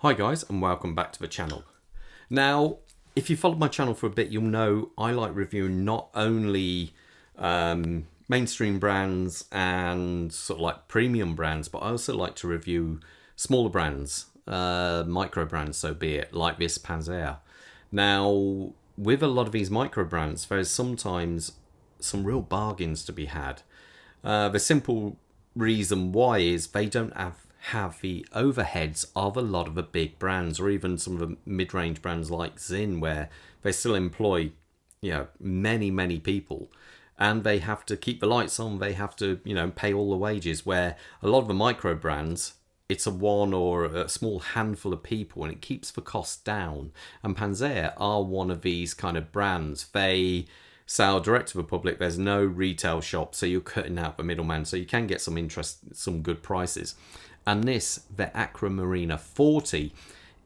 Hi guys, and welcome back to the channel. Now, if you followed my channel for a bit, you'll know I like reviewing not only mainstream brands and sort of like premium brands, but I also like to review smaller brands, micro brands, so be it, like this Panzera. Now, with a lot of these micro brands, there's sometimes some real bargains to be had. The simple reason why is they don't have the overheads of a lot of the big brands, or even some of the mid-range brands like Zin, where they still employ, many people, and they have to keep the lights on. They have to, pay all the wages. Where a lot of the micro brands, it's a one or a small handful of people, and it keeps the cost down. And Panzera are one of these kind of brands. They sell direct to the public. There's no retail shop, so you're cutting out the middleman, so you can get some good prices. And this, the Aquamarine 40,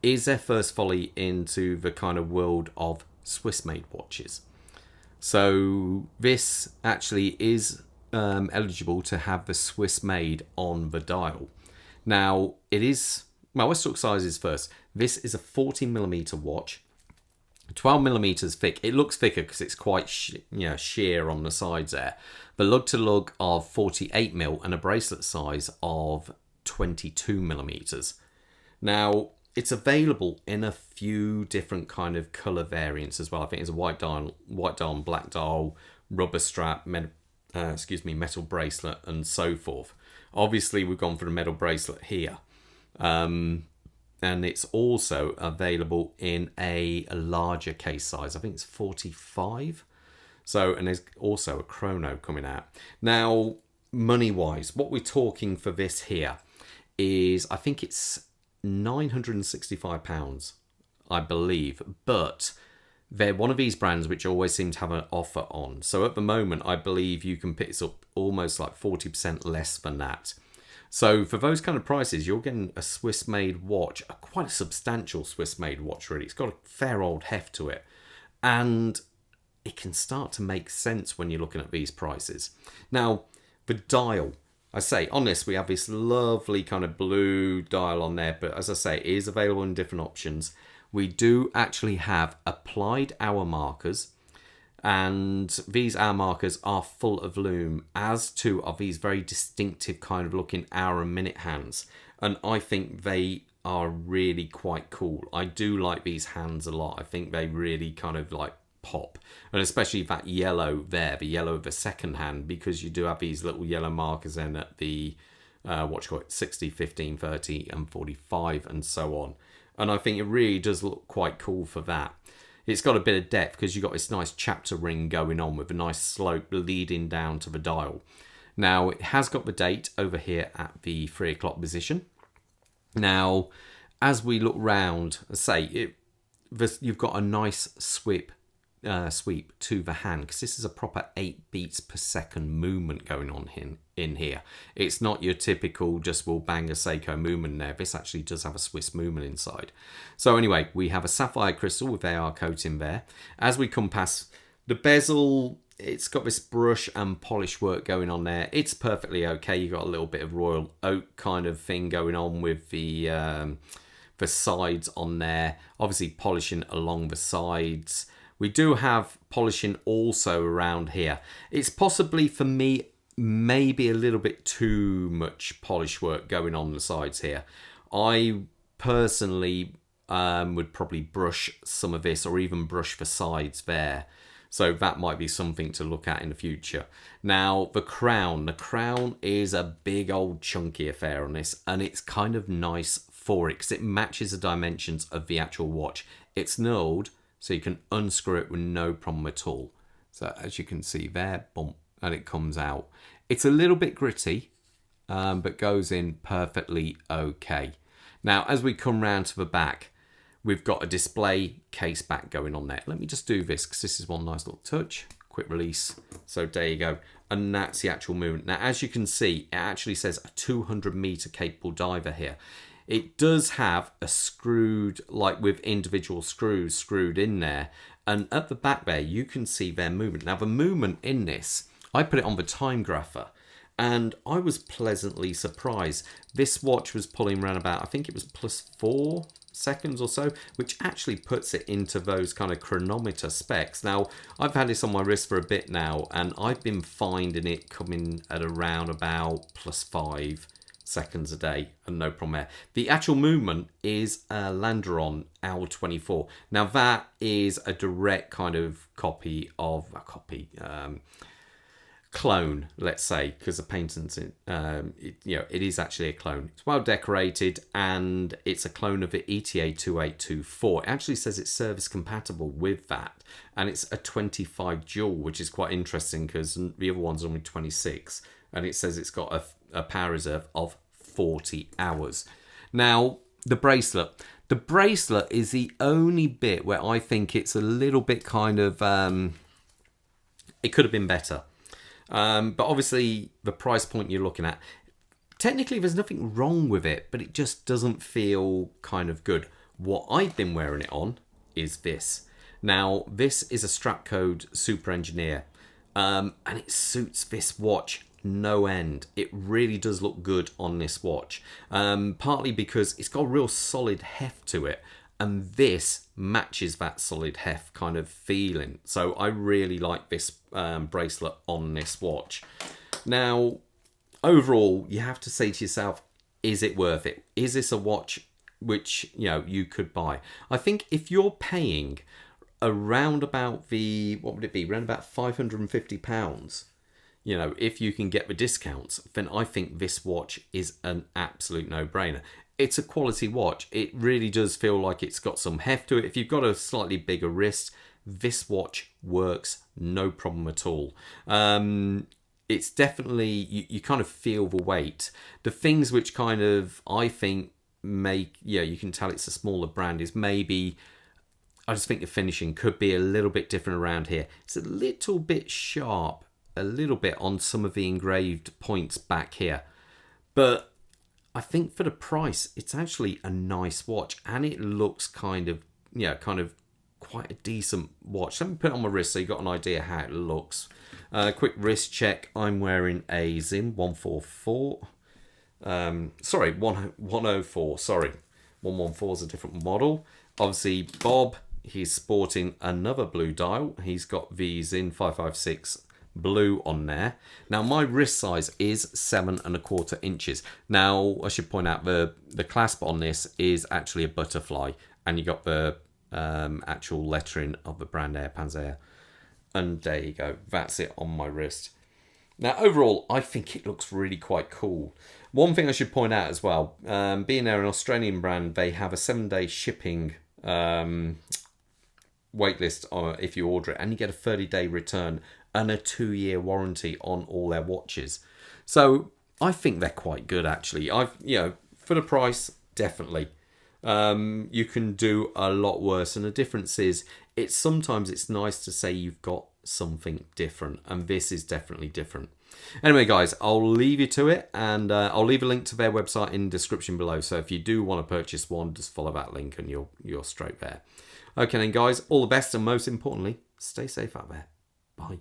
is their first volley into the kind of world of Swiss made watches. So this actually is eligible to have the Swiss made on the dial. Now it is, well, let's talk sizes first. This is a 40mm watch, 12mm thick. It looks thicker because it's quite sheer on the sides there. The lug to lug of 48mm and a bracelet size of 22mm. Now it's available in a few different kind of color variants as well. I think it's a white dial, black dial, rubber strap, metal bracelet, and so forth. Obviously, we've gone for the metal bracelet here, and it's also available in a larger case size. I think it's 45. So, and there's also a chrono coming out now. Money wise, what we're talking for this here is, I think it's £965, I believe, but they're one of these brands which always seem to have an offer on. So at the moment, I believe you can pick this up almost like 40% less than that. So for those kind of prices, you're getting a Swiss made watch, quite a substantial Swiss made watch really. It's got a fair old heft to it, and it can start to make sense when you're looking at these prices. Now, the dial, I say on this, we have this lovely kind of blue dial on there, but as I say, it is available in different options. We do actually have applied hour markers, and these hour markers are full of lume, as too are these very distinctive kind of looking hour and minute hands, and I think they are really quite cool. I do like these hands a lot. I think they really kind of like pop, and especially that yellow there, the yellow of the second hand, because you do have these little yellow markers in at the what you call it, 60, 15, 30 and 45 and so on, and I think it really does look quite cool for that. It's got a bit of depth because you've got this nice chapter ring going on with a nice slope leading down to the dial. Now it has got the date over here at the 3 o'clock position. Now as we look round, you've got a nice sweep to the hand, because this is a proper 8 beats per second movement going on in here. It's not your typical just will bang a Seiko movement there. This actually does have a Swiss movement inside. So anyway, we have a sapphire crystal with AR coating there. As we come past the bezel, it's got this brush and polish work going on there. It's perfectly okay. You've got a little bit of royal oak kind of thing going on with the sides on there. Obviously polishing along the sides. We do have polishing also around here. It's possibly, for me, maybe a little bit too much polish work going on the sides here. I personally would probably brush some of this, or even brush the sides there. So that might be something to look at in the future. Now, the crown is a big old chunky affair on this, and it's kind of nice for it because it matches the dimensions of the actual watch. It's knurled, so you can unscrew it with no problem at all. So as you can see there, boom, and it comes out. It's a little bit gritty, but goes in perfectly okay. Now, as we come round to the back, we've got a display case back going on there. Let me just do this, because this is one nice little touch. Quick release. So there you go. And that's the actual movement. Now, as you can see, it actually says a 200-meter capable diver here. It does have a screwed, like with individual screws screwed in there. And at the back there, you can see their movement. Now, the movement in this, I put it on the time grapher, and I was pleasantly surprised. This watch was pulling around about, I think it was +4, seconds or so, which actually puts it into those kind of chronometer specs. Now, I've had this on my wrist for a bit now, and I've been finding it coming at around about +5 seconds a day, and no problem there. The actual movement is a Landeron Owl 24. Now, that is a direct kind of clone, let's say, because the paintings, it is actually a clone. It's well decorated, and it's a clone of the ETA 2824. It actually says it's service compatible with that, and it's a 25 joule, which is quite interesting because the other one's only 26, and it says it's got a power reserve of 40 hours. Now, the bracelet is the only bit where I think it's a little bit kind of it could have been better. But obviously, the price point you're looking at, technically there's nothing wrong with it, but it just doesn't feel kind of good. What I've been wearing it on is this. Now, this is a Strapcode Super Engineer, and it suits this watch no end. It really does look good on this watch, partly because it's got a real solid heft to it, and this matches that solid heft kind of feeling. So I really like this bracelet on this watch. Now, overall, you have to say to yourself, is it worth it? Is this a watch which, you could buy? I think if you're paying around about around about £550, if you can get the discounts, then I think this watch is an absolute no-brainer. It's a quality watch. It really does feel like it's got some heft to it. If you've got a slightly bigger wrist, this watch works no problem at all. It's definitely, you kind of feel the weight. The things which kind of, I think, make, you can tell it's a smaller brand, is maybe, I just think the finishing could be a little bit different around here. It's a little bit sharp, a little bit on some of the engraved points back here. But I think for the price, it's actually a nice watch, and it looks kind of quite a decent watch. Let me put it on my wrist so you got an idea how it looks. Quick wrist check. I'm wearing a Zin 144. 104. Sorry, 114 is a different model. Obviously, Bob, he's sporting another blue dial. He's got the Zin 556 blue on there. Now, my wrist size is 7¼ inches. Now, I should point out the clasp on this is actually a butterfly, and you got the actual lettering of the brand there, Panzera. And there you go. That's it on my wrist. Now, overall, I think it looks really quite cool. One thing I should point out as well, being they're an Australian brand, they have a 7-day shipping waitlist if you order it, and you get a 30-day return and a 2-year warranty on all their watches. So I think they're quite good, actually. For the price, definitely. You can do a lot worse, and the difference is, sometimes it's nice to say you've got something different, and this is definitely different. Anyway, guys, I'll leave you to it, and I'll leave a link to their website in the description below. So if you do want to purchase one, just follow that link, and you're straight there. Okay, then, guys, all the best, and most importantly, stay safe out there. Bye.